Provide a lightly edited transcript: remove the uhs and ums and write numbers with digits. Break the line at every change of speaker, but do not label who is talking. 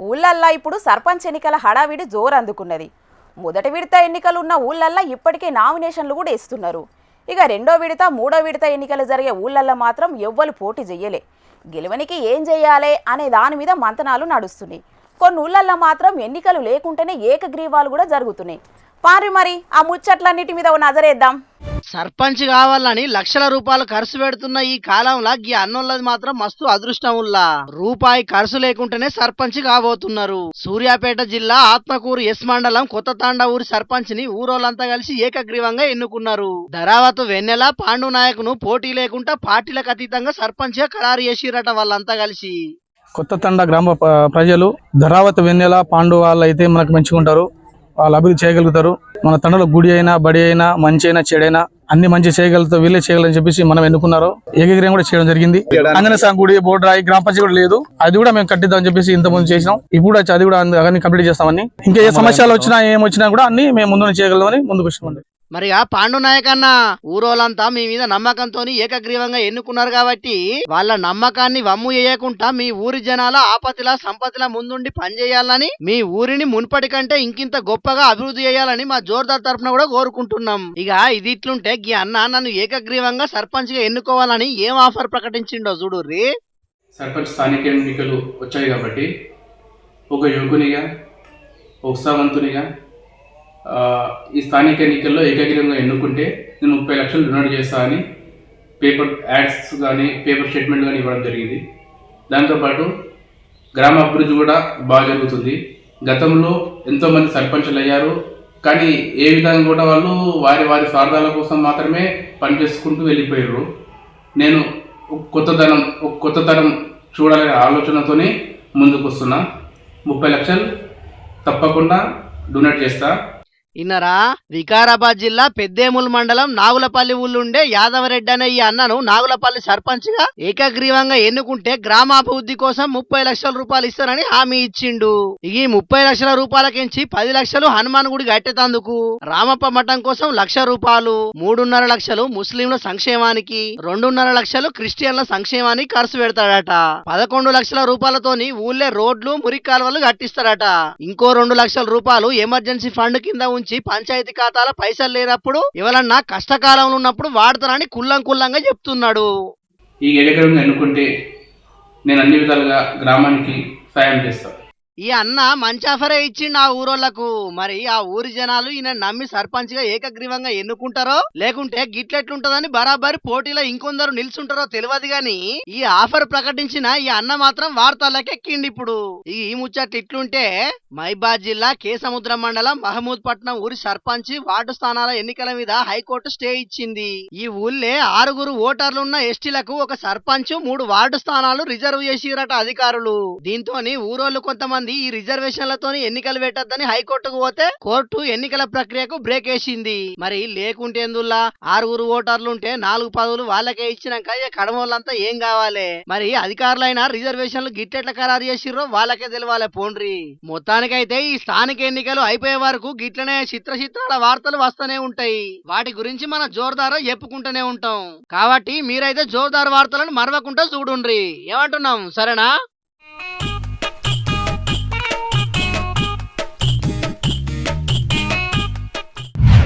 ఊళ్ళల్లా ఇప్పుడు సర్పంచ్ ఎన్నికల హడావిడి జోరు అందుకున్నది. మొదటి విడత ఎన్నికలు ఉన్న ఊళ్ళల్లా ఇప్పటికే నామినేషన్లు కూడా ఇస్తున్నారు. ఇక రెండో విడత మూడో విడత ఎన్నికలు జరిగే ఊళ్ళల్లో మాత్రం ఎవ్వరు పోటీ చెయ్యలే. గెలువనికి ఏం చేయాలి అనే దాని మీద మంతనాలు నడుస్తున్నాయి. కొన్ని ఊళ్ళల్లో మాత్రం ఎన్నికలు లేకుంటేనే ఏకగ్రీవాలు కూడా జరుగుతున్నాయి. మరి ఆ ముచ్చట్లన్నిటి మీద నజరేద్దాం.
సర్పంచ్ కావాలని లక్షల రూపాయలు ఖర్చు పెడుతున్న ఈ కాలంలో గీ అన్నోళ్ళది మాత్రం మస్తు అదృష్టంలా. రూపాయి ఖర్చు లేకుంటేనే సర్పంచ్ కాబోతున్నారు. సూర్యాపేట జిల్లా ఆత్మకూరు ఎస్ మండలం కొత్త తాండా ఊరి సర్పంచ్ ని ఊరోళ్ళంతా కలిసి ఏకగ్రీవంగా ఎన్నుకున్నారు. ధరావతు వెన్నెల పాండు నాయకును పోటీ లేకుండా పార్టీలకు అతీతంగా సర్పంచ్ గా ఖరారు చేసిరట వాళ్ళంతా కలిసి.
కొత్త తండా గ్రామ ప్రజలు ధరావతు వెన్నెల పాండు వాళ్ళు అయితే మనకు మంచిగుంటారు, వాళ్ళు అభివృద్ధి చేయగలుగుతారు. మన తండ్రుల గుడి అయినా బడి అయినా మంచి అయినా చెడైనా అన్ని మంచి చేయగలుగుతారు, వీళ్ళే చేయగలని చెప్పేసి మనం ఎన్నుకున్నారు. ఏకగ్రీవం కూడా చేయడం జరిగింది. ఆంజనేయ స్వామి గుడి బోర్డరాయి గ్రామ పంచాయతీ కూడా లేదు, అది కూడా మేము కట్టిద్దామని చెప్పేసి ఇంత ముందు చేసినాం. ఇప్పుడు అది కూడా అన్ని కంప్లీట్ చేస్తామని, ఇంకా ఏ సమస్యలు వచ్చినా ఏమొచ్చినా కూడా అన్ని మేము ముందు చేయగలమని ముందుకు వచ్చినాం.
మరి ఆ పాండు నాయకన్న ఊరోళ్ళంతా మీ మీద నమ్మకంతో ఏకగ్రీవంగా ఎన్నుకున్నారు కాబట్టి వాళ్ళ నమ్మకాన్ని వమ్ము చేయకుండా మీ ఊరి జనాల ఆపతిలా సంపతిలా ముందుండి పనిచేయాలని, మీ ఊరిని మున్పటి కంటే ఇంకింత గొప్పగా అభివృద్ధి చేయాలని మా జోర్దార్ తరఫున కూడా కోరుకుంటున్నాం. ఇక ఇది ఇట్లుంటే గీ అన్న నన్ను ఏకగ్రీవంగా సర్పంచ్ గా ఎన్నుకోవాలని ఏం ఆఫర్ ప్రకటించిండో చూడుర్రి.
సర్పంచ్ స్థానిక ఎన్నికలు వచ్చాయి కాబట్టి ఒక యువకునిగా ఉత్సాహవంతునిగా ఈ స్థానిక ఎన్నికల్లో ఏకగ్రీవంగా ఎన్నుకుంటే నేను 30 లక్షలు డొనేట్ చేస్తా అని పేపర్ యాడ్స్ కానీ పేపర్ స్టేట్మెంట్ కానీ ఇవ్వడం జరిగింది. దాంతోపాటు గ్రామ అభివృద్ధి కూడా బాగా జరుగుతుంది. గతంలో ఎంతోమంది సర్పంచులు అయ్యారు, కానీ ఏ విధంగా కూడా వాళ్ళు వారి వారి స్వార్థాల కోసం మాత్రమే పనిచేసుకుంటూ వెళ్ళిపోయారు. నేను కొత్త తరం చూడాలనే ఆలోచనతోనే ముందుకు వస్తున్నా. 30 లక్షలు తప్పకుండా డొనేట్ చేస్తా.
ఇన్నరా వికారాబాద్ జిల్లా పెద్దేముల్ మండలం నాగులపల్లి ఊళ్ళుండే యాదవరెడ్డి అనే ఈ అన్నను నాగులపల్లి సర్పంచ్ గా ఏకగ్రీవంగా ఎన్నుకుంటే గ్రామాభివృద్ధి కోసం 30 లక్షల రూపాయలు ఇస్తారని హామీ ఇచ్చిండు. ఈ 30 లక్షల రూపాయలకించి 10 లక్షలు హనుమాన్ గుడి కట్టేతందుకు, రామప్ప మఠం కోసం 1,00,000 రూపాయలు, 3.5 లక్షలు ముస్లింల సంక్షేమానికి, 2.5 లక్షలు క్రిస్టియన్ల సంక్షేమానికి ఖర్చు పెడతాడట. 11 లక్షల రూపాయలతోని ఊళ్ళే రోడ్లు మురికి కాలువలు కట్టిస్తాడట. ఇంకో 2 లక్షల రూపాయలు ఎమర్జెన్సీ ఫండ్ కింద పంచాయతీ ఖాతాల పైసలు లేనప్పుడు ఎవరన్నా కష్టకాలంలో ఉన్నప్పుడు వాడతారని కుల్లంగా చెప్తున్నాడు.
ఈ ఏకగ్రీవంగా ఎన్నుకుంటే నేను అన్ని విధాలుగా గ్రామానికి సాయం చేస్తాను.
ఈ అన్న మంచి ఆఫరే ఇచ్చిండు ఆ ఊరోళ్లకు. మరి ఆ ఊరి జనాలు ఈయన నమ్మి సర్పంచ్ గా ఏకగ్రీవంగా ఎన్నుకుంటారో లేకుంటే గిట్లెట్లుంటదని బరాబరి పోటీలో ఇంకొందరు నిల్చుంటారో తెలియదు గాని ఈ ఆఫర్ ప్రకటించిన ఈ అన్న మాత్రం వార్తలకెక్కిండి. ఇప్పుడు ఈ ముచ్చట్లు ఇట్లుంటే మైబాద్ జిల్లా కేసముద్రం మండలం మహమూద్ పట్నం ఊరి సర్పంచ్ వార్డు స్థానాల ఎన్నికల మీద హైకోర్టు స్టే ఇచ్చింది. ఈ ఊళ్ళే 6 ఓటర్లున్న ఎస్టీలకు ఒక సర్పంచ్ 3 వార్డు స్థానాలు రిజర్వ్ చేసిరట అధికారులు. దీంతో ఊరోళ్లు కొంతమంది ఈ రిజర్వేషన్లతో ఎన్నికలు పెట్టద్దని హైకోర్టుకు పోతే కోర్టు ఎన్నికల ప్రక్రియకు బ్రేక్ వేసింది. మరి లేకుంటేందుల్లా 6 ఓటర్లుంటే 4 పదవులు వాళ్ళకే ఇచ్చినాక కడమోళ్ళంతా ఏం కావాలి? మరి అధికారులైన రిజర్వేషన్లు గిట్టెట్ల ఖరారు చేసిర్రో వాళ్ళకే తెలవాలి పోండ్రి. మొత్తానికైతే ఈ స్థానిక ఎన్నికలు అయిపోయే వరకు గిట్లనే చిత్రాల వార్తలు వస్తూనే ఉంటాయి. వాటి గురించి మన జోర్దార్ చెప్పుకుంటూనే ఉంటాం. కాబట్టి మీరైతే జోర్దార్ వార్తలను మరవకుండా చూడుండ్రి. ఏమంటున్నాం, సరేనా?